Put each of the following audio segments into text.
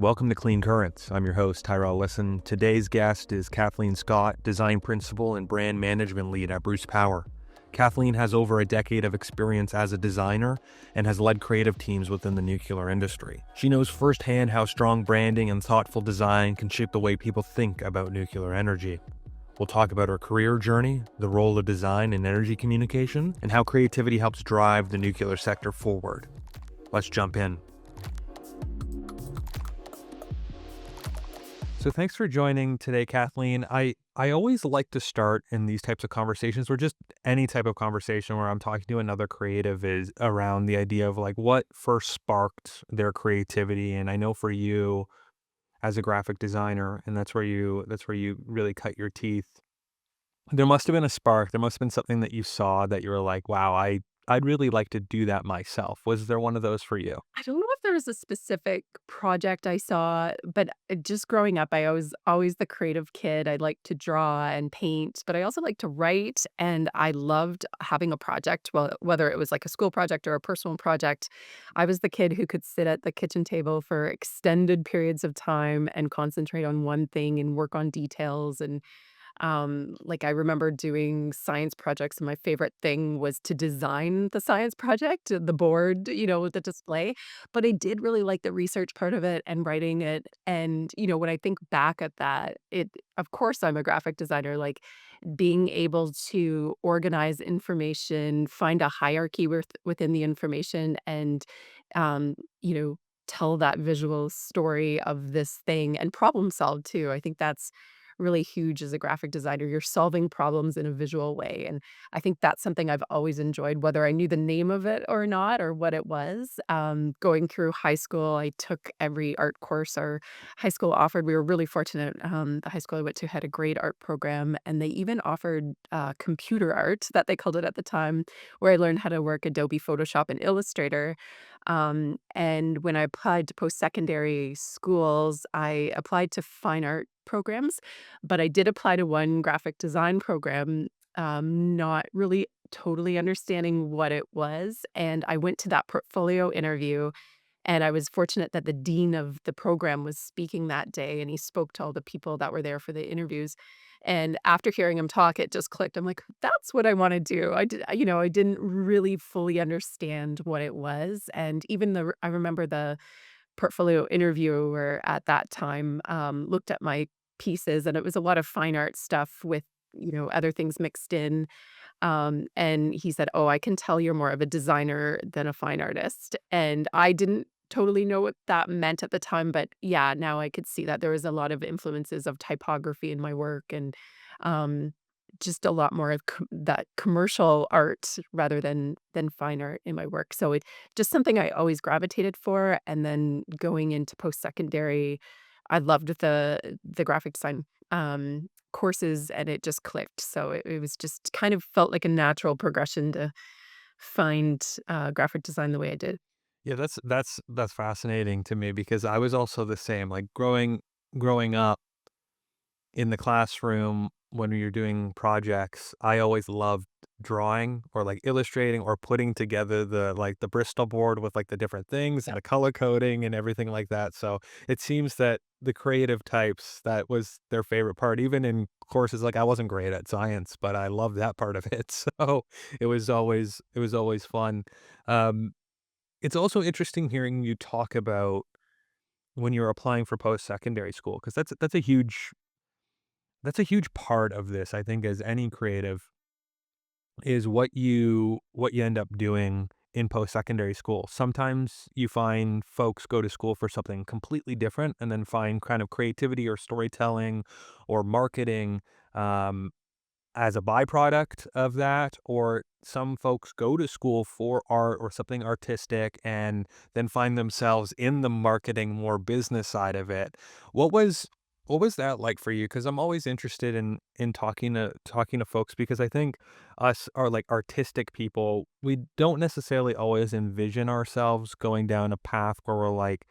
Welcome to Clean Currents. I'm your host, Tyrell Lisson. Today's guest is Kathleen Scott, Design Principal and Brand Management Lead at Bruce Power. Kathleen has over a decade of experience as a designer and has led creative teams within the nuclear industry. She knows firsthand how strong branding and thoughtful design can shape the way people think about nuclear energy. We'll talk about her career journey, the role of design in energy communication, and how creativity helps drive the nuclear sector forward. Let's jump in. So thanks for joining today, Kathleen. I always like to start in these types of conversations, or just any type of conversation where I'm talking to another creative, is around the idea of like what first sparked their creativity. And I know for you as a graphic designer, and that's where you really cut your teeth. There must have been a spark. There must have been something that you saw that you were like, wow, I'd really like to do that myself. Was there one of those for you? I don't know if there was a specific project I saw, but just growing up, I was always the creative kid. I liked to draw and paint, but I also liked to write, and I loved having a project. Well, whether it was like a school project or a personal project, I was the kid who could sit at the kitchen table for extended periods of time and concentrate on one thing and work on details. And like I remember doing science projects, and my favorite thing was to design the science project, the board, with the display. But I did really like the research part of it and writing it. And, when I think back at that, of course, I'm a graphic designer, like being able to organize information, find a hierarchy within the information, and, um, you know, tell that visual story of this thing and problem solve too. I think that's really huge as a graphic designer. You're solving problems in a visual way, and I think that's something I've always enjoyed, whether I knew the name of it or not, or what it was. Going through high school, I took every art course our high school offered. We were really fortunate. The high school I went to had a great art program, and they even offered computer art, that they called it at the time, where I learned how to work Adobe Photoshop and Illustrator. And when I applied to post-secondary schools, I applied to fine art programs, but I did apply to one graphic design program, not really totally understanding what it was. And I went to that portfolio interview, and I was fortunate that the dean of the program was speaking that day, and he spoke to all the people that were there for the interviews. And after hearing him talk, it just clicked. I'm like, that's what I want to do. I didn't really fully understand what it was. And even I remember the portfolio interviewer at that time looked at my pieces, and it was a lot of fine art stuff with, other things mixed in. And he said, "Oh, I can tell you're more of a designer than a fine artist." And I didn't totally know what that meant at the time, but yeah, now I could see that there was a lot of influences of typography in my work, and um, just a lot more of that commercial art rather than fine art in my work. So it just something I always gravitated for. And then going into post secondary, I loved the graphic design courses, and it just clicked. So it was just kind of felt like a natural progression to find graphic design the way I did. Yeah, that's fascinating to me because I was also the same. Like growing up in the classroom when you're doing projects, I always loved drawing or like illustrating or putting together the Bristol board with like the different things and the color coding and everything like that. So it seems that the creative types, that was their favorite part, even in courses. Like I wasn't great at science, but I loved that part of it. So it was always fun. Um, it's also interesting hearing you talk about when you're applying for post-secondary school, because that's a huge part of this, I think, as any creative, is what you end up doing in post-secondary school. Sometimes you find folks go to school for something completely different and then find kind of creativity or storytelling or marketing um, as a byproduct of that, or some folks go to school for art or something artistic and then find themselves in the marketing, more business side of it. What was what was that like for you? Because I'm always interested in talking to folks, because I think us are like artistic people. We don't necessarily always envision ourselves going down a path where we're like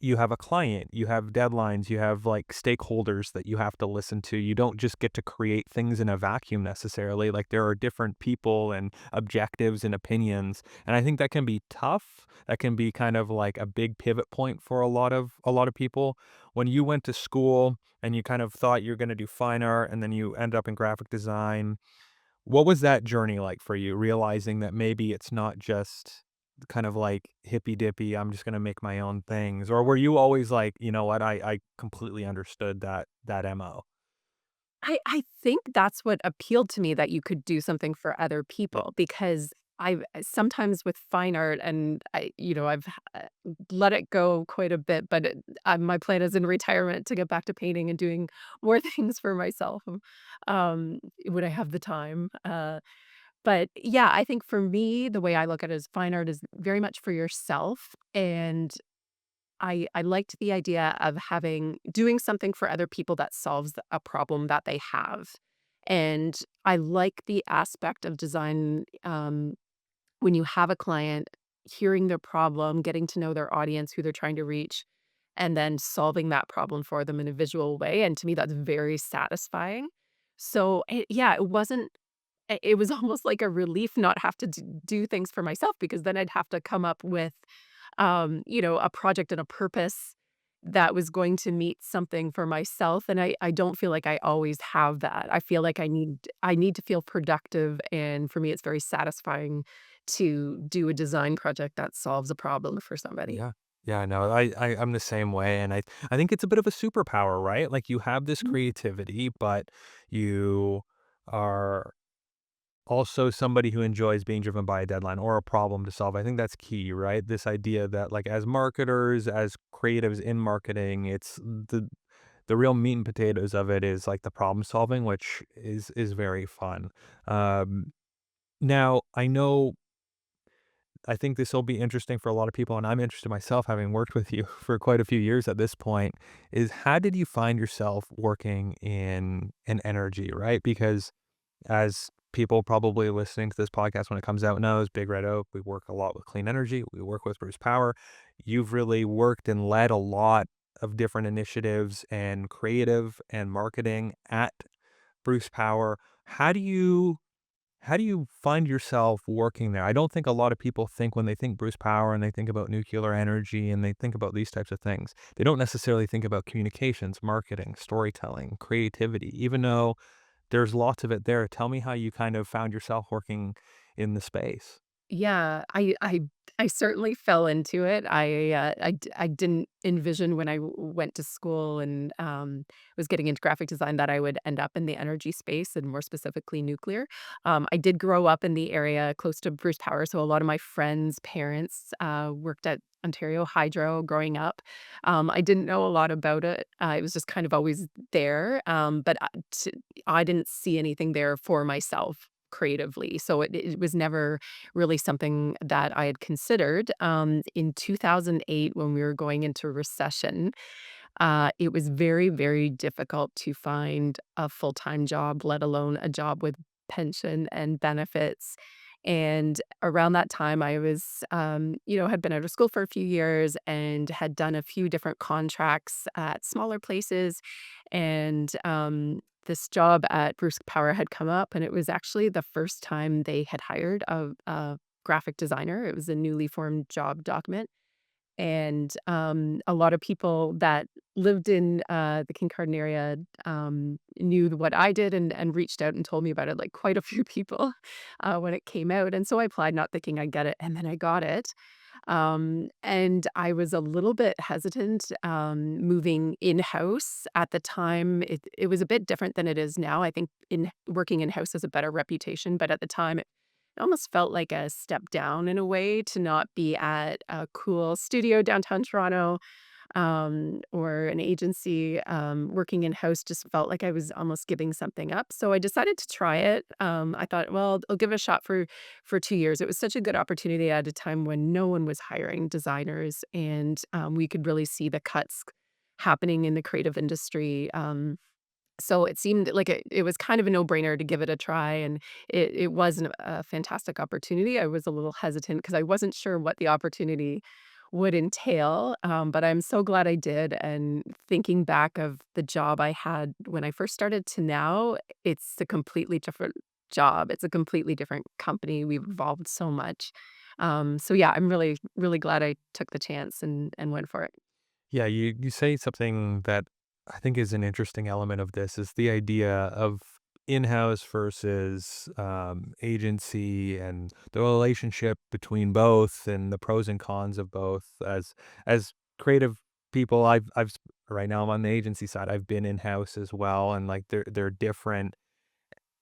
you have a client, you have deadlines, you have like stakeholders that you have to listen to. You don't just get to create things in a vacuum necessarily. Like there are different people and objectives and opinions. And I think that can be tough. That can be kind of like a big pivot point for a lot of people. When you went to school and you kind of thought you're going to do fine art and then you end up in graphic design, what was that journey like for you, realizing that maybe it's not just kind of like hippy dippy, I'm just gonna make my own things? Or were you always like, you know what, I completely understood that MO? I think that's what appealed to me, that you could do something for other Yeah. people, because I've sometimes with fine art, and I've let it go quite a bit, but my plan is in retirement to get back to painting and doing more things for myself, when I have the time. But yeah, I think for me, the way I look at it is fine art is very much for yourself, and I liked the idea of doing something for other people that solves a problem that they have. And I like the aspect of design, when you have a client, hearing their problem, getting to know their audience, who they're trying to reach, and then solving that problem for them in a visual way. And to me, that's very satisfying. So yeah, it was almost like a relief not have to do things for myself, because then I'd have to come up with a project and a purpose that was going to meet something for myself, and I don't feel like I always have that. I feel like I need to feel productive, and for me, it's very satisfying to do a design project that solves a problem for somebody. Yeah. Yeah, no, I'm the same way, and I think it's a bit of a superpower, right? Like you have this Mhm. creativity, but you are also somebody who enjoys being driven by a deadline or a problem to solve. I think that's key, right? This idea that like as marketers, as creatives in marketing, it's the real meat and potatoes of it is like the problem solving, which is very fun. Um, Now I know I think this will be interesting for a lot of people, and I'm interested myself, having worked with you for quite a few years at this point. Is how did you find yourself working in energy, right? Because as people probably listening to this podcast when it comes out knows, Big Red Oak, we work a lot with clean energy. We work with Bruce Power. You've really worked and led a lot of different initiatives and creative and marketing at Bruce Power. How do you how do you find yourself working there? I don't think a lot of people think when they think Bruce Power and they think about nuclear energy and they think about these types of things, they don't necessarily think about communications, marketing, storytelling, creativity, even though there's lots of it there. Tell me how you kind of found yourself working in the space. Yeah, I certainly fell into it. I didn't envision when I went to school and, was getting into graphic design, that I would end up in the energy space, and more specifically nuclear. I did grow up in the area close to Bruce Power, so a lot of my friends' parents, worked at Ontario Hydro growing up. I didn't know a lot about it. It was just kind of always there, but I didn't see anything there for myself creatively, so it was never really something that I had considered. In 2008, when we were going into recession, it was very, very difficult to find a full-time job, let alone a job with pension and benefits. And around that time, I was, had been out of school for a few years and had done a few different contracts at smaller places. And this job at Bruce Power had come up, and it was actually the first time they had hired a graphic designer. It was a newly formed job document. And, a lot of people that lived in, the Kincardine area, knew what I did, and reached out and told me about it, like, quite a few people, when it came out, and so I applied not thinking I'd get it, and then I got it. And I was a little bit hesitant, moving in-house. At the time, it was a bit different than it is now. I think in working in-house has a better reputation, but at the time, it almost felt like a step down in a way, to not be at a cool studio downtown Toronto, or an agency. Working in-house just felt like I was almost giving something up, so I decided to try it. I thought, "Well, I'll give it a shot for 2 years." It was such a good opportunity at a time when no one was hiring designers, and, we could really see the cuts happening in the creative industry. So it seemed like it was kind of a no-brainer to give it a try, and it was a fantastic opportunity. I was a little hesitant because I wasn't sure what the opportunity would entail, but I'm so glad I did, and thinking back of the job I had when I first started to now, it's a completely different job. It's a completely different company. We've evolved so much. So yeah, I'm really, really glad I took the chance and went for it. Yeah, you say something that I think is an interesting element of this is the idea of in-house versus agency and the relationship between both and the pros and cons of both. As creative people, right now I'm on the agency side. I've been in-house as well, and like they're different.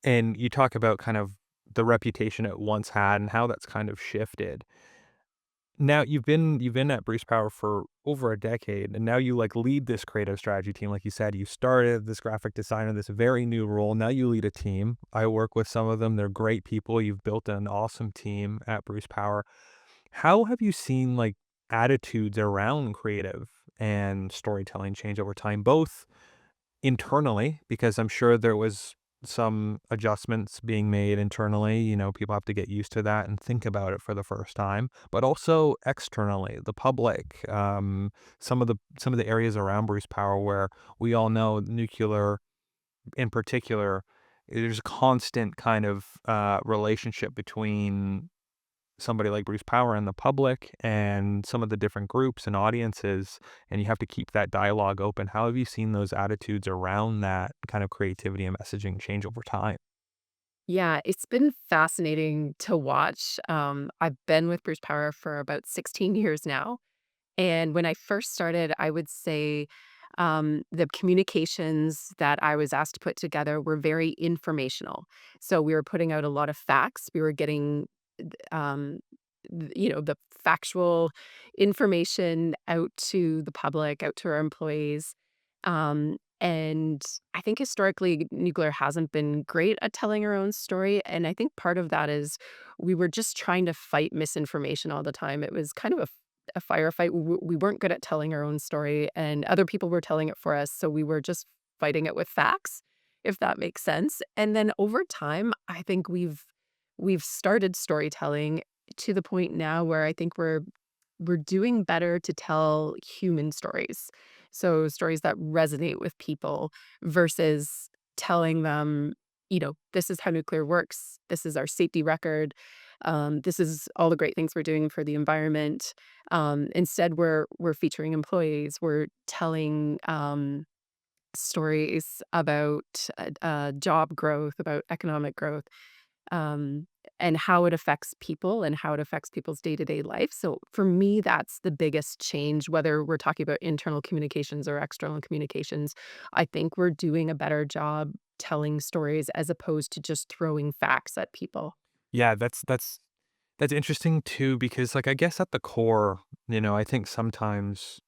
And you talk about kind of the reputation it once had and how that's kind of shifted. Now you've been at Bruce Power for over a decade, and now you, like, lead this creative strategy team, like you said, you started this graphic designer, this very new role, now you lead a team. I work with some of them, they're great people, you've built an awesome team at Bruce Power. How have you seen, like, attitudes around creative and storytelling change over time, both internally, because I'm sure there was some adjustments being made internally, people have to get used to that and think about it for the first time, but also externally, the public, some of the areas around Bruce Power where we all know nuclear in particular, there's a constant kind of relationship between somebody like Bruce Power and the public and some of the different groups and audiences, and you have to keep that dialogue open. How have you seen those attitudes around that kind of creativity and messaging change over time? Yeah, it's been fascinating to watch. I've been with Bruce Power for about 16 years now. And when I first started, I would say the communications that I was asked to put together were very informational. So we were putting out a lot of facts. We were getting, um, the factual information out to the public, out to our employees. And I think historically, nuclear hasn't been great at telling our own story. And I think part of that is we were just trying to fight misinformation all the time. It was kind of a firefight. We weren't good at telling our own story, and other people were telling it for us. So we were just fighting it with facts, if that makes sense. And then over time, I think we've started storytelling to the point now where I think we're doing better to tell human stories. So stories that resonate with people versus telling them, this is how nuclear works. This is our safety record. This is all the great things we're doing for the environment. Instead, we're featuring employees. We're telling stories about job growth, about economic growth, um, and how it affects people and how it affects people's day-to-day life. So for me, that's the biggest change, whether we're talking about internal communications or external communications. I think we're doing a better job telling stories as opposed to just throwing facts at people. Yeah, that's interesting too because like I guess at the core, I think sometimes,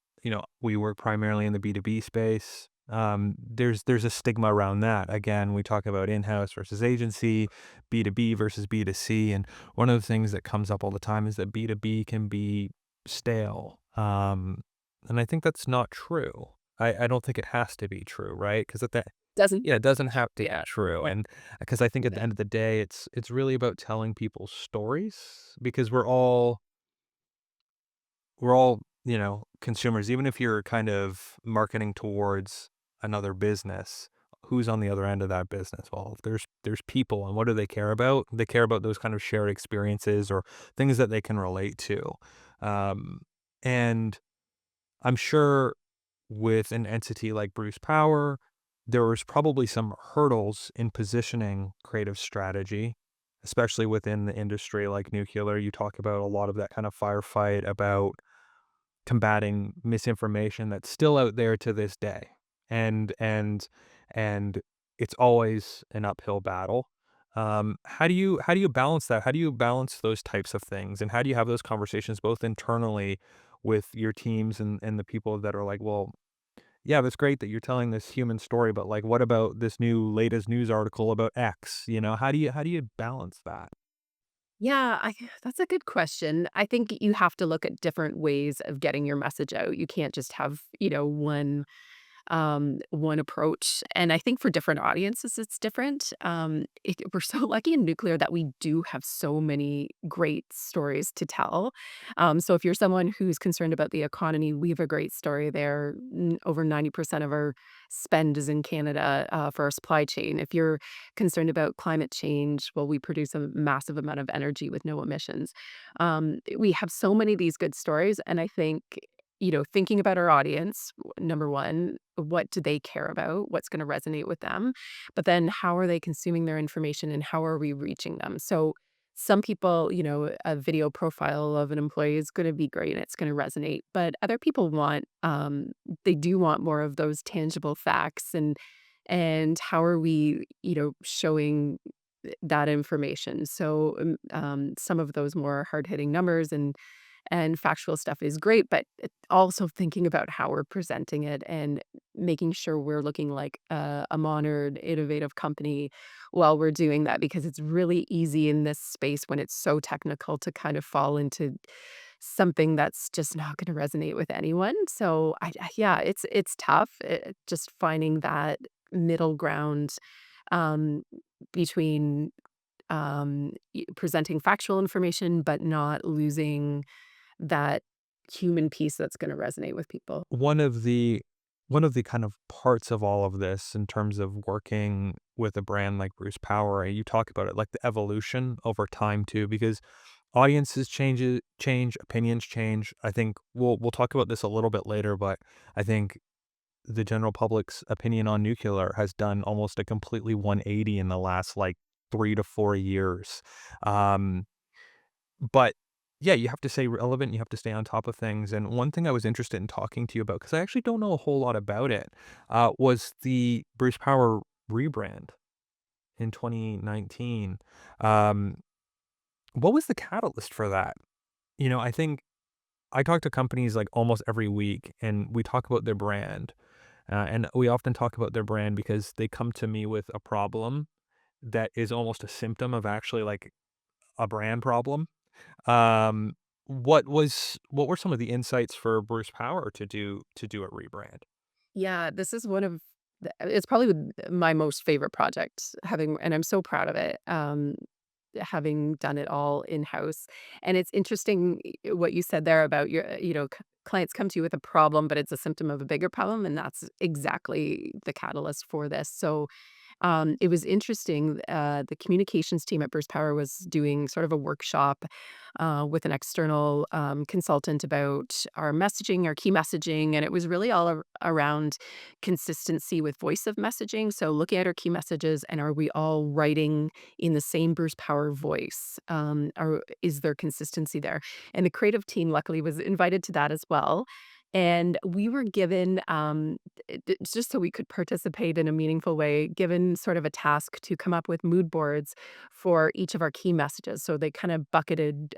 we work primarily in the B2B space. There's a stigma around that. Again, we talk about in-house versus agency, B2B versus B2C, and one of the things that comes up all the time is that B2B can be stale. And I think that's not true. I don't think it has to be true, right? Because at that Doesn't yeah, it doesn't have to be Yeah. true, and because I think at the No. end of the day, it's really about telling people stories because we're all, consumers. Even if you're kind of marketing towards another business, who's on the other end of that business? Well, there's people, and what do they care about? They care about those kind of shared experiences or things that they can relate to. Um, and I'm sure with an entity like Bruce Power, there was probably some hurdles in positioning creative strategy, especially within the industry like nuclear. You talk about a lot of that kind of firefight about combating misinformation that's still out there to this day. And it's always an uphill battle. How do you balance that? How do you balance those types of things? And how do you have those conversations both internally with your teams and the people that are like, well, yeah, that's great that you're telling this human story, but like what about this new latest news article about X? How do you balance that? Yeah, that's a good question. I think you have to look at different ways of getting your message out. You can't just have, one one approach. And I think for different audiences, it's different. We're so lucky in nuclear that we do have so many great stories to tell. So if you're someone who's concerned about the economy, we have a great story there. Over 90% of our spend is in Canada for our supply chain. If you're concerned about climate change, well, we produce a massive amount of energy with no emissions. We have so many of these good stories. And I think, thinking about our audience, number one, what do they care about? What's going to resonate with them? But then how are they consuming their information and how are we reaching them? So some people, a video profile of an employee is going to be great and it's going to resonate. But other people they do want more of those tangible facts and how are we, showing that information. So some of those more hard hitting numbers and factual stuff is great, but also thinking about how we're presenting it and making sure we're looking like a modern, innovative company while we're doing that, because it's really easy in this space when it's so technical to kind of fall into something that's just not going to resonate with anyone. So yeah, it's tough, just finding that middle ground um, between presenting factual information, but not losing that human piece that's gonna resonate with people. One of the kind of parts of all of this in terms of working with a brand like Bruce Power, you talk about it like the evolution over time too, because audiences change, opinions change. I think we'll talk about this a little bit later, but I think the general public's opinion on nuclear has done almost a completely 180 in the last like 3 to 4 years. Um, but yeah, you have to stay relevant, you have to stay on top of things, and one thing I was interested in talking to you about, because I actually don't know a whole lot about it, was the Bruce Power rebrand in 2019. Um, what was the catalyst for that? I think I talk to companies, like, almost every week, and we talk about their brand, and we often talk about their brand because they come to me with a problem that is almost a symptom of actually, like, a brand problem. Um, what were some of the insights for Bruce Power to do a rebrand? Yeah, this is one of it's probably my most favorite project, having and I'm so proud of it, having done it all in-house. And it's interesting what you said there about clients come to you with a problem, but it's a symptom of a bigger problem, and that's exactly the catalyst for this. So it was interesting. The communications team at Burst Power was doing sort of a workshop with an external consultant about our messaging, our key messaging, and it was really all around consistency with voice of messaging. So looking at our key messages and are we all writing in the same Bruce Power voice? Or is there consistency there? And the creative team, luckily, was invited to that as well. And we were given, just so we could participate in a meaningful way, given sort of a task to come up with mood boards for each of our key messages. So they kind of bucketed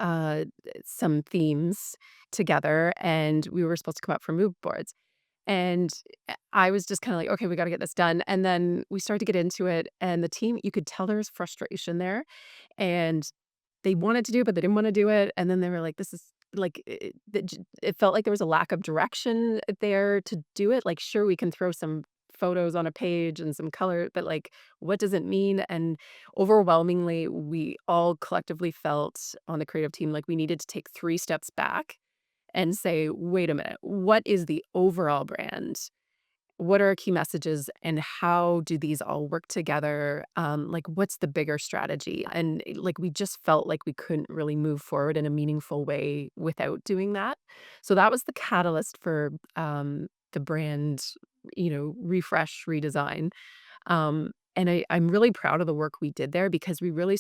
uh, some themes together, and we were supposed to come up for mood boards. And I was just kind of like, okay, we got to get this done. And then we started to get into it, and the team, you could tell there was frustration there. And they wanted to do it, but they didn't wanna do it, and then they were like, "This is" like, it felt like there was a lack of direction there to do it, like, sure, we can throw some photos on a page and some color, but, like, what does it mean? And overwhelmingly, we all collectively felt on the creative team like we needed to take 3 steps back and say, "Wait a minute, what is the overall brand? What are our key messages and how do these all work together? Like, what's the bigger strategy?" And like, we just felt like we couldn't really move forward in a meaningful way without doing that. So that was the catalyst for the brand, refresh, redesign. And I'm really proud of the work we did there because we really,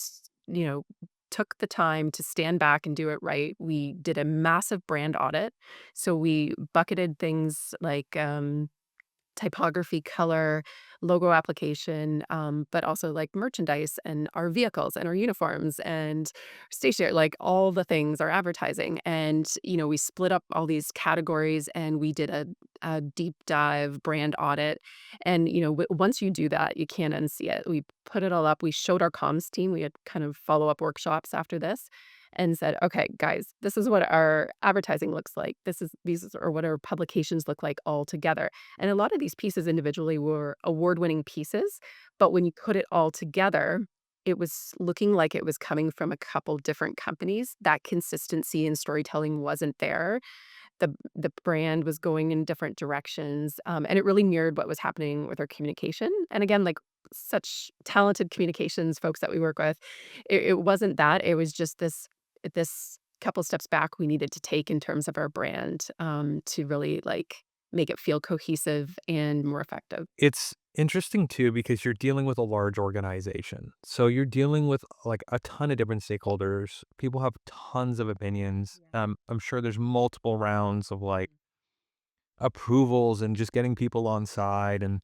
took the time to stand back and do it right. We did a massive brand audit. So we bucketed things like, typography, color, logo application, but also like merchandise and our vehicles and our uniforms and stationery, like all the things, our advertising. And, we split up all these categories and we did a deep dive brand audit. And, once you do that, you can't unsee it. We put it all up. We showed our comms team. We had kind of follow up workshops after this. and said, "Okay, guys, this is what our advertising looks like. These are what our publications look like all together." And a lot of these pieces individually were award-winning pieces, but when you put it all together, it was looking like it was coming from a couple different companies. That consistency in storytelling wasn't there. The brand was going in different directions, and it really mirrored what was happening with our communication. And again, like such talented communications folks that we work with, it wasn't that. It was just this couple steps back we needed to take in terms of our brand, to really like make it feel cohesive and more effective. It's interesting too because you're dealing with a large organization. So you're dealing with like a ton of different stakeholders. People have tons of opinions. Yeah. I'm sure there's multiple rounds of like approvals and just getting people on side. And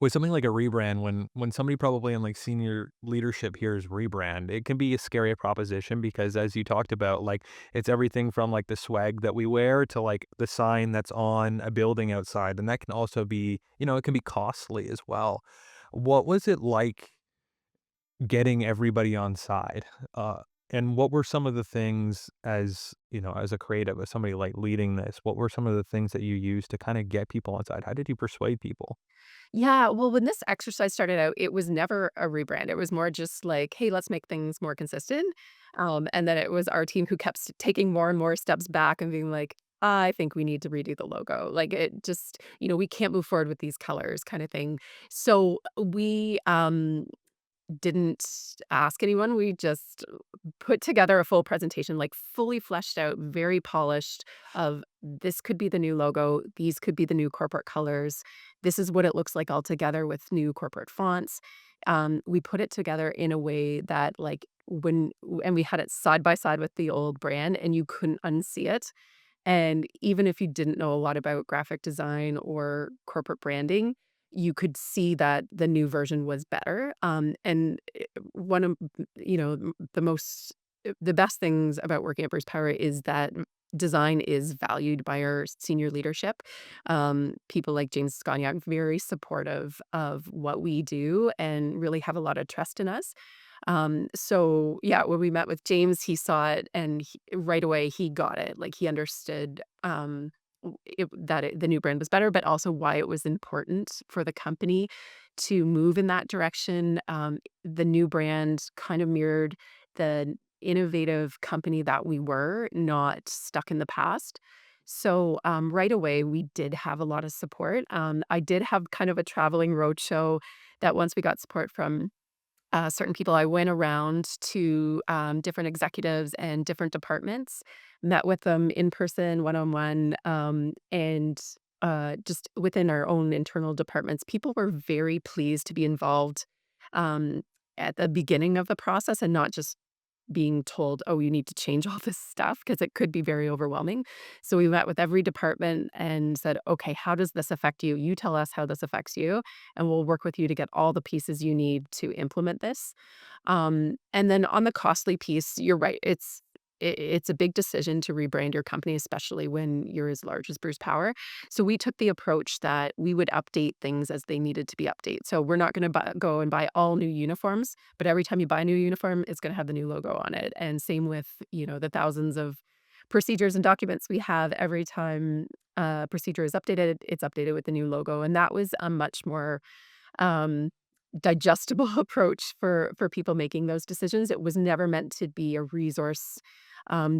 with something like a rebrand, when somebody probably in like senior leadership hears rebrand, it can be a scary proposition because as you talked about, like it's everything from like the swag that we wear to like the sign that's on a building outside. And that can also be, it can be costly as well. What was it like getting everybody on side? And what were some of the things as, as a creative, as somebody like leading this, what were some of the things that you used to kind of get people on side? How did you persuade people? Yeah, well, when this exercise started out, it was never a rebrand. It was more just like, "Hey, let's make things more consistent." And then it was our team who kept taking more and more steps back and being like, "I think we need to redo the logo." Like it just, we can't move forward with these colors kind of thing. So we didn't ask anyone. We just put together a full presentation, like fully fleshed out, very polished of this could be the new logo, these could be the new corporate colors. This is what it looks like all together with new corporate fonts. We put it together in a way that like and we had it side by side with the old brand and you couldn't unsee it. And even if you didn't know a lot about graphic design or corporate branding, you could see that the new version was better. And one of the best things about working at Bruce Power is that design is valued by our senior leadership. People like James Scott, very supportive of what we do and really have a lot of trust in us. So yeah, when we met with James, he saw it and right away he got it. Like he understood the new brand was better, but also why it was important for the company to move in that direction. The new brand kind of mirrored the innovative company that we were, not stuck in the past. So right away, we did have a lot of support. I did have kind of a traveling roadshow that once we got support from certain people. I went around to different executives and different departments, met with them in person, one on one, and just within our own internal departments, people were very pleased to be involved um, at the beginning of the process and not just being told, "Oh, you need to change all this stuff," because it could be very overwhelming. So we met with every department and said, "Okay, how does this affect you? You tell us how this affects you, and we'll work with you to get all the pieces you need to implement this." And then on the costly piece, you're right. It's a big decision to rebrand your company, especially when you're as large as Bruce Power. So we took the approach that we would update things as they needed to be updated. So we're not going to go and buy all new uniforms, but every time you buy a new uniform, it's going to have the new logo on it. And same with the thousands of procedures and documents we have. Every time a procedure is updated, it's updated with the new logo, and that was a much more um, digestible approach for people making those decisions. It was never meant to be a resource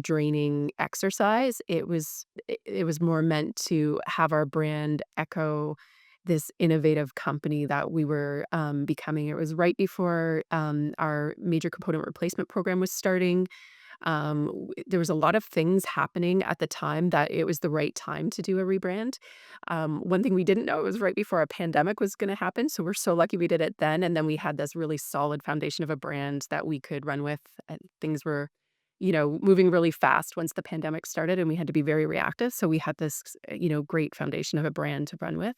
draining exercise. It was more meant to have our brand echo this innovative company that we were becoming. It was right before our major component replacement program was starting. There was a lot of things happening at the time that it was the right time to do a rebrand. One thing we didn't know was right before a pandemic was gonna happen, so we're so lucky we did it then, and then we had this really solid foundation of a brand that we could run with, and things were, moving really fast once the pandemic started, and we had to be very reactive, so we had this, great foundation of a brand to run with.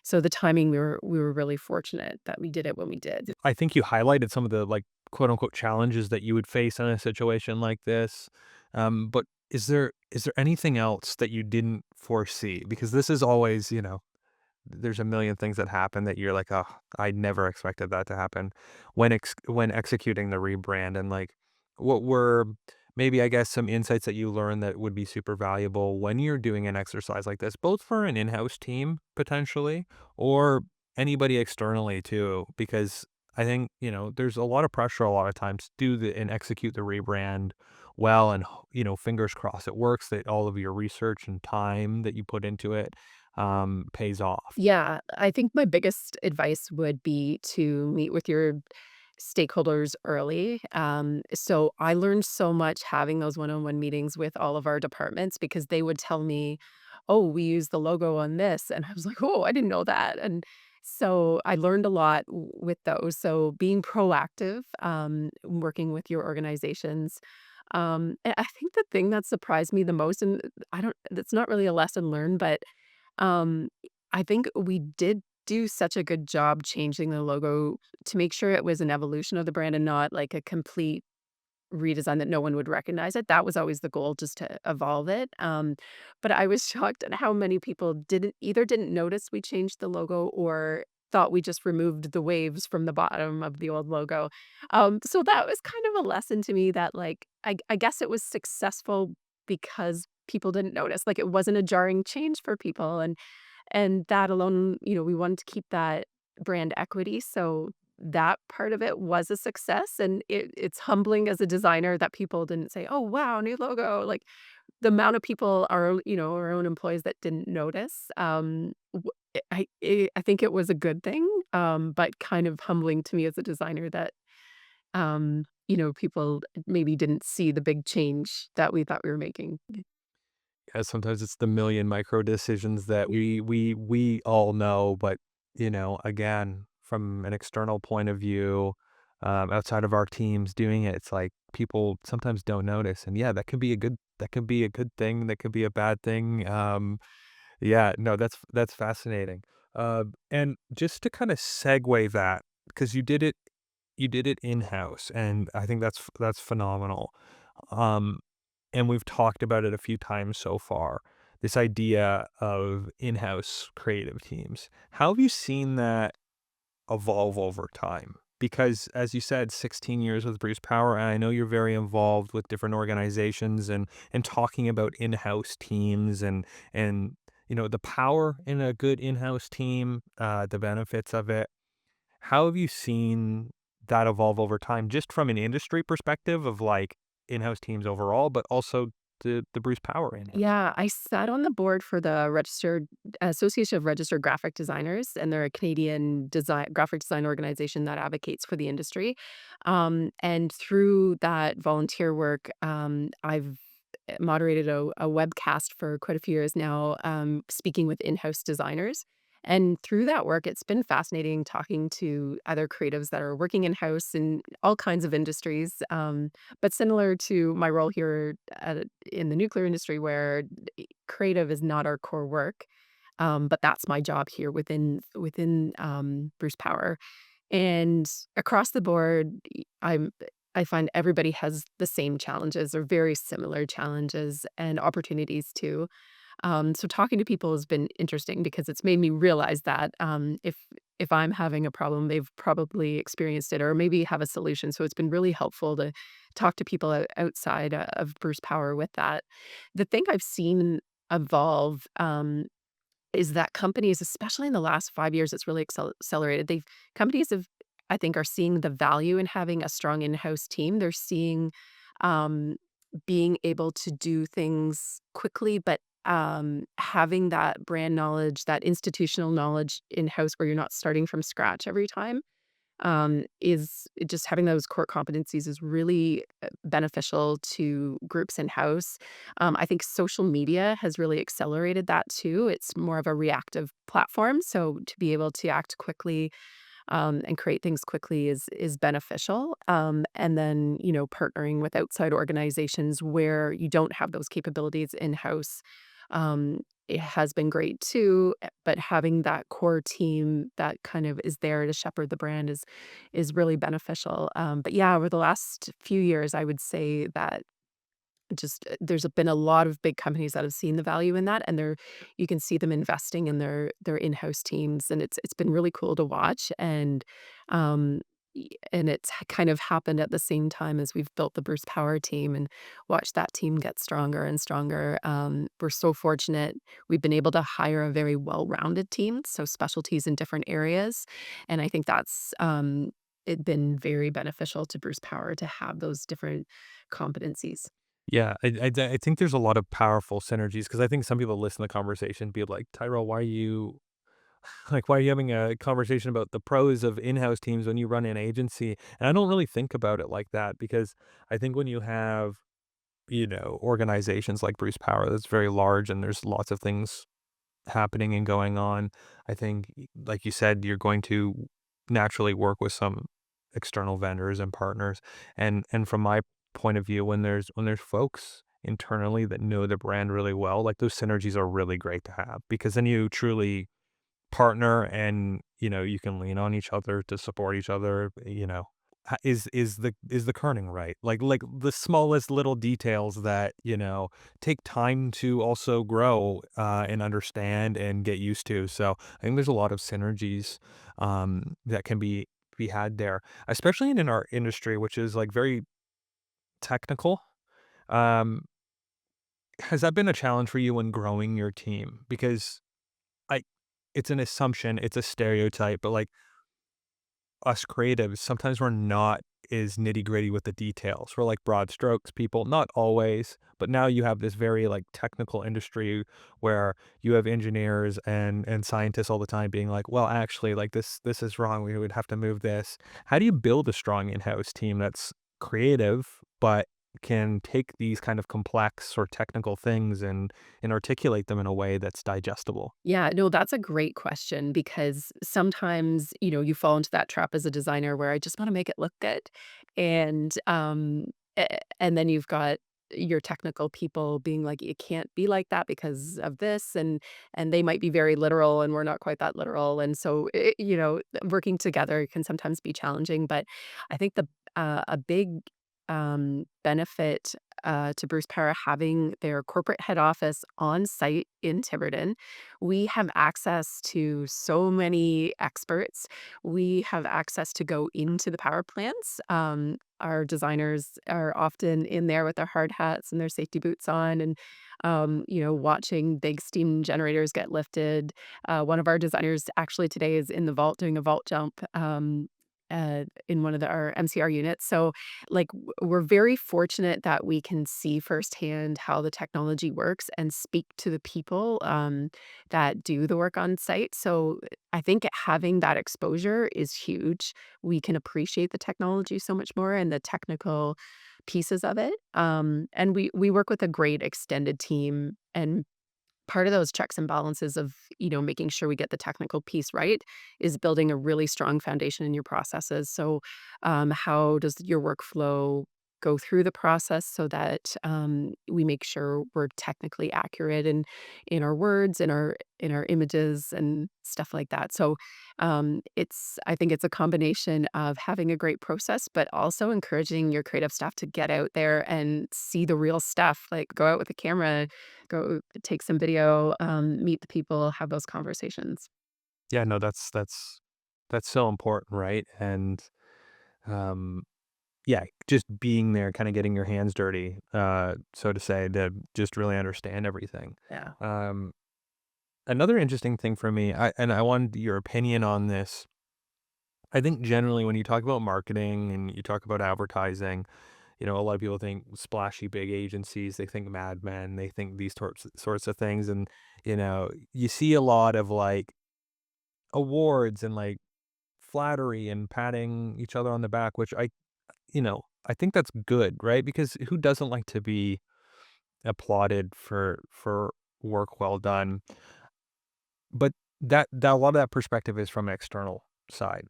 So the timing, we were really fortunate that we did it when we did. I think you highlighted some of the like quote unquote challenges that you would face in a situation like this. But is there anything else that you didn't foresee? Because this is always, there's a million things that happen that you're like, oh, I never expected that to happen when executing the rebrand. And like, what were maybe I guess some insights that you learned that would be super valuable when you're doing an exercise like this, both for an in-house team potentially or anybody externally too, because I think, there's a lot of pressure a lot of times to do and execute the rebrand well and fingers crossed it works, that all of your research and time that you put into it pays off. Yeah, I think my biggest advice would be to meet with your stakeholders early. So I learned so much having those one-on-one meetings with all of our departments because they would tell me, "Oh, we use the logo on this." And I was like, "Oh, I didn't know that." And so I learned a lot with those. So being proactive, working with your organizations. And I think the thing that surprised me the most, and I don't, it's not really a lesson learned, but um, I think we did do such a good job changing the logo to make sure it was an evolution of the brand and not like a complete redesign that no one would recognize it. That was always the goal, just to evolve it. But I was shocked at how many people didn't notice we changed the logo or thought we just removed the waves from the bottom of the old logo. So that was kind of a lesson to me that like I guess it was successful because people didn't notice. Like it wasn't a jarring change for people, and that alone, we wanted to keep that brand equity, so that part of it was a success, and it's humbling as a designer that people didn't say, "Oh, wow, new logo." Like, the amount of people, our own employees that didn't notice, I think it was a good thing, but kind of humbling to me as a designer that, people maybe didn't see the big change that we thought we were making. Yeah, sometimes it's the million micro decisions that we all know, but again, from an external point of view, outside of our teams doing it, it's like people sometimes don't notice, and yeah, that could be a good thing, that could be a bad thing. Yeah, no, that's fascinating. And just to kind of segue that, because you did it in house, and I think that's phenomenal. Um, and we've talked about it a few times so far, this idea of in-house creative teams. How have you seen that evolve over time? Because as you said, 16 years with Bruce Power, and I know you're very involved with different organizations and talking about in-house teams and the power in a good in-house team, the benefits of it. How have you seen that evolve over time, just from an industry perspective of like in-house teams overall, but also the Bruce Power in-house? Yeah, I sat on the board for the Registered Association of Registered Graphic Designers, and they're a Canadian graphic design organization that advocates for the industry. And through that volunteer work, I've moderated a webcast for quite a few years now, speaking with in-house designers. And through that work, it's been fascinating talking to other creatives that are working in-house in all kinds of industries. But similar to my role here in the nuclear industry, where creative is not our core work, but that's my job here within Bruce Power. And across the board, I find everybody has the same challenges or very similar challenges and opportunities too. So talking to people has been interesting because it's made me realize that if I'm having a problem, they've probably experienced it or maybe have a solution. So it's been really helpful to talk to people outside of Bruce Power with that. The thing I've seen evolve is that companies, especially in the last 5 years, it's really accelerated. Companies have, I think, are seeing the value in having a strong in-house team. They're seeing um, being able to do things quickly, but having that brand knowledge, that institutional knowledge in-house where you're not starting from scratch every time, is just having those core competencies is really beneficial to groups in-house. I think social media has really accelerated that too. It's more of a reactive platform, so to be able to act quickly, and create things quickly is beneficial. And then, partnering with outside organizations where you don't have those capabilities in-house, it has been great too. But having that core team that kind of is there to shepherd the brand is really beneficial. But yeah, over the last few years, I would say that just there's been a lot of big companies that have seen the value in that, and you can see them investing in their in-house teams, and it's been really cool to watch. And and it's kind of happened at the same time as we've built the Bruce Power team and watched that team get stronger and stronger. We're so fortunate. We've been able to hire a very well-rounded team, so specialties in different areas, and I think that's, it been very beneficial to Bruce Power to have those different competencies. Yeah, I think there's a lot of powerful synergies because I think some people listen to the conversation and be like, Tyrell, why are you like, why are you having a conversation about the pros of in-house teams when you run an agency? And I don't really think about it like that because I think when you have, organizations like Bruce Power that's very large and there's lots of things happening and going on, I think, like you said, you're going to naturally work with some external vendors and partners. And from my point of view, when there's folks internally that know the brand really well, like those synergies are really great to have because then you truly partner and, you can lean on each other to support each other, is the kerning right? Like the smallest little details that, take time to also grow, and understand and get used to. So I think there's a lot of synergies, that can be had there, especially in our industry, which is like very technical. Um, has that been a challenge for you when growing your team? Because I it's an assumption, it's a stereotype, but, like, us creatives, sometimes we're not as nitty-gritty with the details. We're like broad strokes people, not always, but now you have this very, like, technical industry where you have engineers and scientists all the time being like, "Well, actually, like, this is wrong, we would have to move this." How do you build a strong in-house team that's creative, but can take these kind of complex or technical things and articulate them in a way that's digestible? Yeah, no, that's a great question because sometimes, you fall into that trap as a designer where I just wanna make it look good. And, and then you've got your technical people being like, "It can't be like that because of this," and they might be very literal, and we're not quite that literal, and so, working together can sometimes be challenging, but I think a big, benefit, to Bruce Power having their corporate head office on site in Tiverton. We have access to so many experts. We have access to go into the power plants. Our designers are often in there with their hard hats and their safety boots on and, watching big steam generators get lifted. One of our designers actually today is in the vault doing a vault jump in one of our MCR units. So, like, we're very fortunate that we can see firsthand how the technology works and speak to the people that do the work on site. So, I think having that exposure is huge. We can appreciate the technology so much more and the technical pieces of it. And we work with a great extended team, and part of those checks and balances of, making sure we get the technical piece right is building a really strong foundation in your processes. So, how does your workflow go through the process so that we make sure we're technically accurate in our words, in our images, and stuff like that. So, I think it's a combination of having a great process, but also encouraging your creative staff to get out there and see the real stuff. Like, go out with a camera, go take some video, meet the people, have those conversations. Yeah, no, that's so important, right? And, um, yeah, just being there, kinda getting your hands dirty, so to say, to just really understand everything. Yeah. Um, Another interesting thing for me, I wanted your opinion on this. I think generally when you talk about marketing and you talk about advertising, a lot of people think splashy big agencies, they think Mad Men, they think these sorts of things, and, you see a lot of, like, awards and, like, flattery and patting each other on the back, which I think that's good, right? Because who doesn't like to be applauded for work well done? But that a lot of that perspective is from an external side.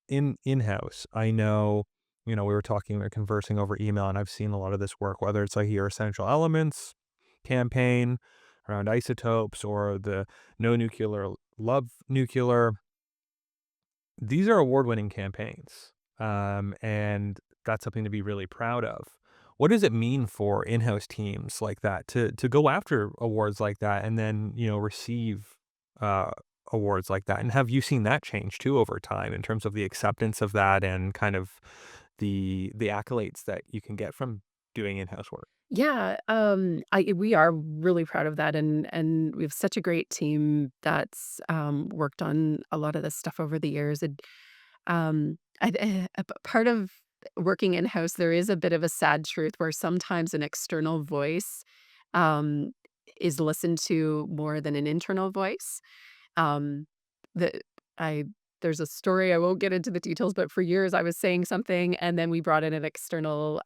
In-house, I know, we were conversing over email, and I've seen a lot of this work, whether it's like your essential elements campaign around isotopes or the no nuclear love nuclear. These are award-winning campaigns, and that's something to be really proud of. What does it mean for in-house teams like that to go after awards like that and then, receive, uh, awards like that? And have you seen that change too over time in terms of the acceptance of that and kind of the accolades that you can get from doing in-house work? Yeah, I we are really proud of that, and we have such a great team that's, worked on a lot of this stuff over the years, and, a part of working in-house, there is a bit of a sad truth where sometimes an external voice, um, is listened to more than an internal voice. Um, the I there's a story, I won't get into the details, but for years I was saying something, and then we brought in an external,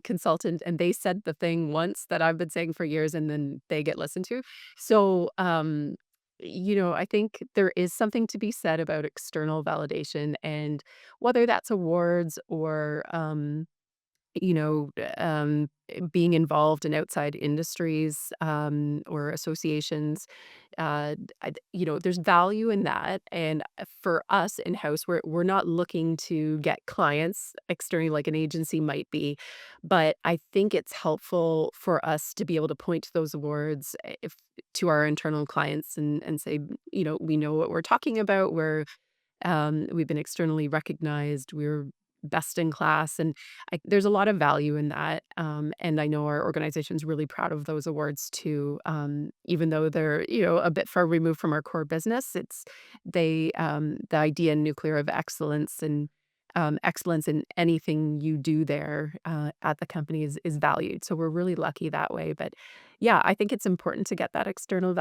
consultant, and they said the thing once that I've been saying for years, and then they get listened to. So, I think there is something to be said about external validation, and whether that's awards or, you know, being involved in outside industries, or associations, there's value in that. And for us in house, we're not looking to get clients externally like an agency might be, but I think it's helpful for us to be able to point to those awards if to our internal clients and say, we know what we're talking about. We've been externally recognized. We're best in class, and there's a lot of value in that. And I know our organization's really proud of those awards too. Even though they're a bit far removed from our core business, the idea in nuclear of excellence and excellence in anything you do there at the company is valued. So we're really lucky that way. But yeah, I think it's important to get that external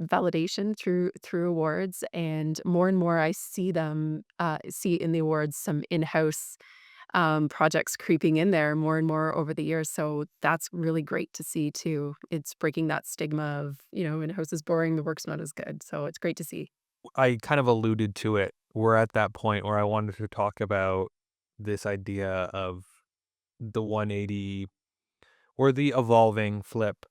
validation through awards, and more I see in the awards some in-house, projects creeping in there more and more over the years, so that's really great to see too. It's breaking that stigma of, in-house is boring, the work's not as good, so it's great to see. I kind of alluded to it. We're at that point where I wanted to talk about this idea of the 180 or the evolving flip,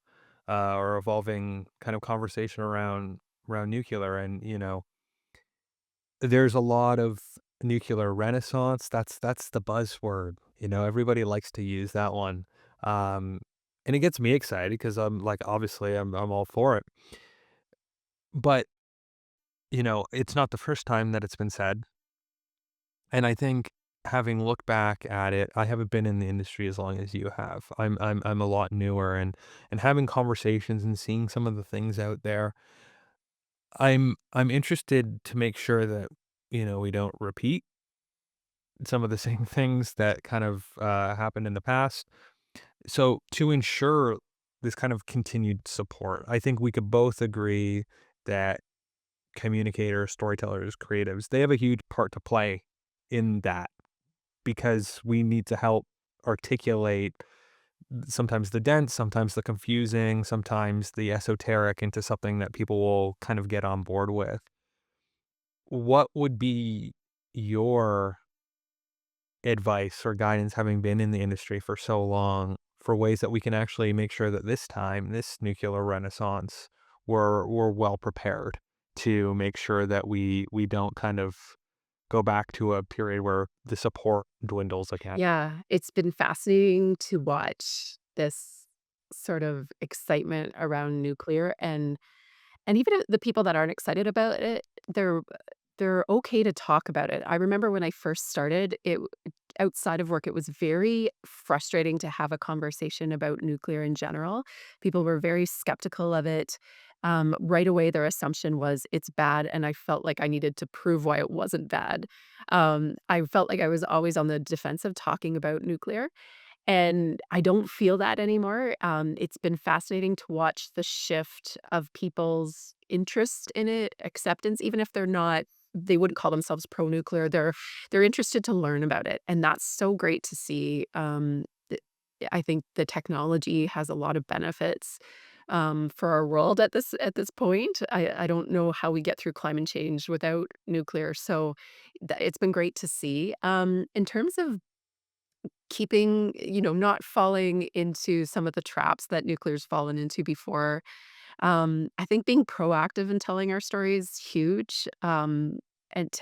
or evolving kind of conversation around nuclear. And there's a lot of nuclear renaissance. That's the buzzword. Everybody likes to use that one, um, and it gets me excited because I'm like, obviously, I'm all for it. But it's not the first time that it's been said. And I think having looked back at it, I haven't been in the industry as long as you have. I'm a lot newer, and having conversations and seeing some of the things out there, I'm interested to make sure that, we don't repeat some of the same things that kind of happened in the past. So to ensure this kind of continued support, I think we could both agree that communicators, storytellers, creatives, they have a huge part to play in that, because we need to help articulate sometimes the dense, sometimes the confusing, sometimes the esoteric into something that people will kind of get on board with. What would be your advice or guidance, having been in the industry for so long, for ways that we can actually make sure that this time, this nuclear renaissance, we're well prepared to make sure that we don't kind of go back to a period where the support dwindles again? Yeah, it's been fascinating to watch this sort of excitement around nuclear, and even the people that aren't excited about it, they're okay to talk about it. I remember when I first started, outside of work, it was very frustrating to have a conversation about nuclear in general. People were very skeptical of it. Right away, their assumption was it's bad, and I felt like I needed to prove why it wasn't bad. I felt like I was always on the defensive talking about nuclear. And I don't feel that anymore. It's been fascinating to watch the shift of people's interest in it, acceptance, even if they wouldn't call themselves pro-nuclear. They're interested to learn about it, and that's so great to see. I think the technology has a lot of benefits, for our world at this point. I don't know how we get through climate change without nuclear, so it's been great to see. In terms of keeping not falling into some of the traps that nuclear's fallen into before. I think being proactive in telling our story is huge. And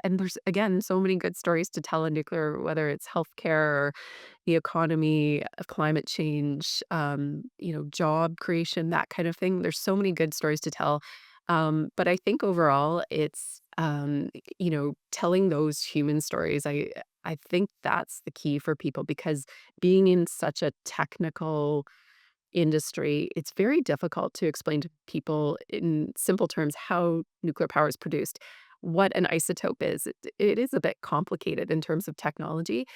there's, again, so many good stories to tell in nuclear, whether it's healthcare or the economy, climate change, job creation, that kind of thing. There's so many good stories to tell. But I think overall it's, telling those human stories. I think that's the key for people because being in such a technical industry, it's very difficult to explain to people in simple terms how nuclear power is produced. What an isotope is. It is a bit complicated in terms of technology,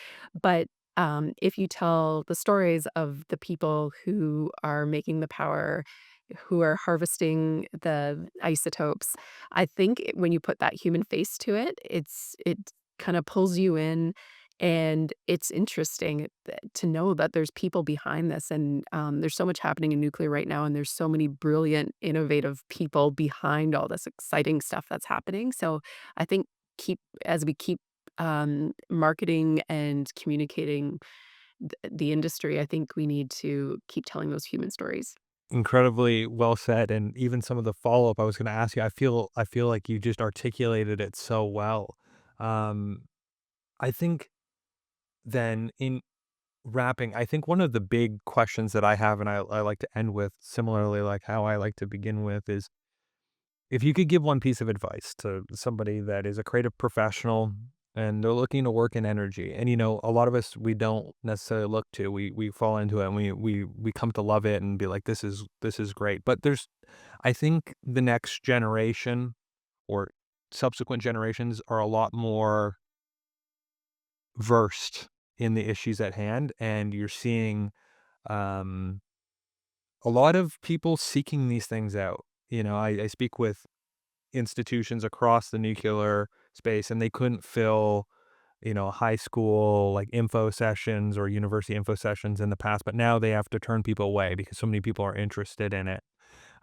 but if you tell the stories of the people who are making the power, who are harvesting the isotopes, I think when you put that human face to it, it kind of pulls you in, and it's interesting to know that there's people behind this, and, there's so much happening in nuclear right now, and there's so many brilliant, innovative people behind all this exciting stuff that's happening, so I think as we keep, marketing and communicating the industry, I think we need to keep telling those human stories. Incredibly well said, and even some of the follow-up I was gonna ask you, I feel like you just articulated it so well. Um, I think then in wrapping, I think one of the big questions that I have and I like to end with, similarly like how I like to begin with, is if you could give one piece of advice to somebody that is a creative professional and they're looking to work in energy, and a lot of us we don't necessarily look to, we fall into it and we come to love it and be like, this is great. But I think the next generation or subsequent generations are a lot more versed in the issues at hand, and you're seeing um, a lot of people seeking these things out. I speak with institutions across the nuclear space, and they couldn't fill, high school like info sessions or university info sessions in the past, but now they have to turn people away because so many people are interested in it.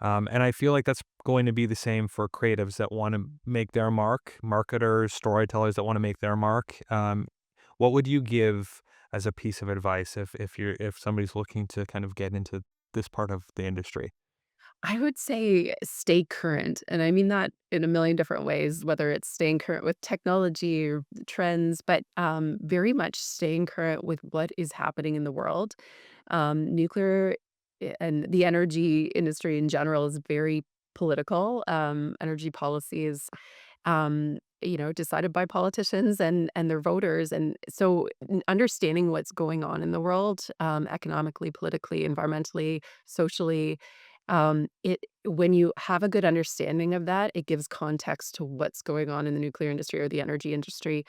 And I feel like that's going to be the same for creatives that want to make their mark, marketers, storytellers that want to make their mark. What would you give as a piece of advice if somebody's looking to kind of get into this part of the industry? I would say stay current, and I mean that in a million different ways, whether it's staying current with technology or trends, but, very much staying current with what is happening in the world. Nuclear and the energy industry in general is very political. Energy policy is, decided by politicians and their voters, and so understanding what's going on in the world, economically, politically, environmentally, socially, it when you have a good understanding of that, it gives context to what's going on in the nuclear industry or the energy industry,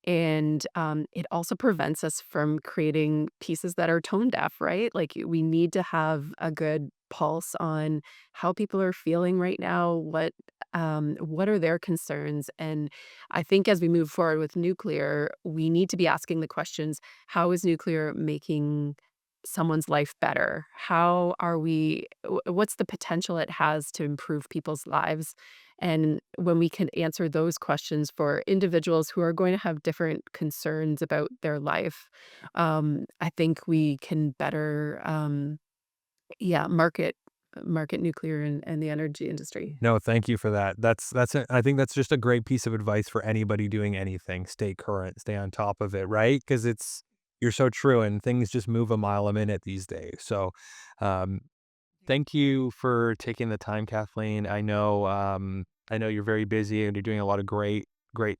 and, it also prevents us from creating pieces that are tone deaf, right? Like, we need to have a good pulse on how people are feeling right now, what are their concerns, and I think as we move forward with nuclear, we need to be asking the questions, how is nuclear making someone's life better? How are we what's the potential it has to improve people's lives? And when we can answer those questions for individuals who are going to have different concerns about their life, I think we can better, yeah, market nuclear and the energy industry. No, thank you for that. I think that's just a great piece of advice for anybody doing anything. Stay current, stay on top of it, right? Because you're so true, and things just move a mile a minute these days. So, um, thank you for taking the time, Kathleen. I know you're very busy and you're doing a lot of great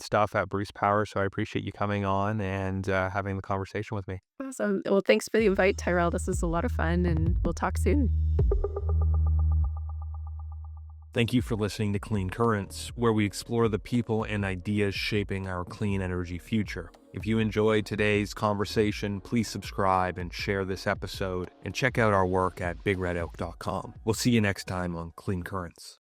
stuff at Bruce Power. So I appreciate you coming on and having the conversation with me. Awesome. Well, thanks for the invite, Tyrell. This is a lot of fun, and we'll talk soon. Thank you for listening to Clean Currents, where we explore the people and ideas shaping our clean energy future. If you enjoyed today's conversation, please subscribe and share this episode, and check out our work at bigredoak.com. We'll see you next time on Clean Currents.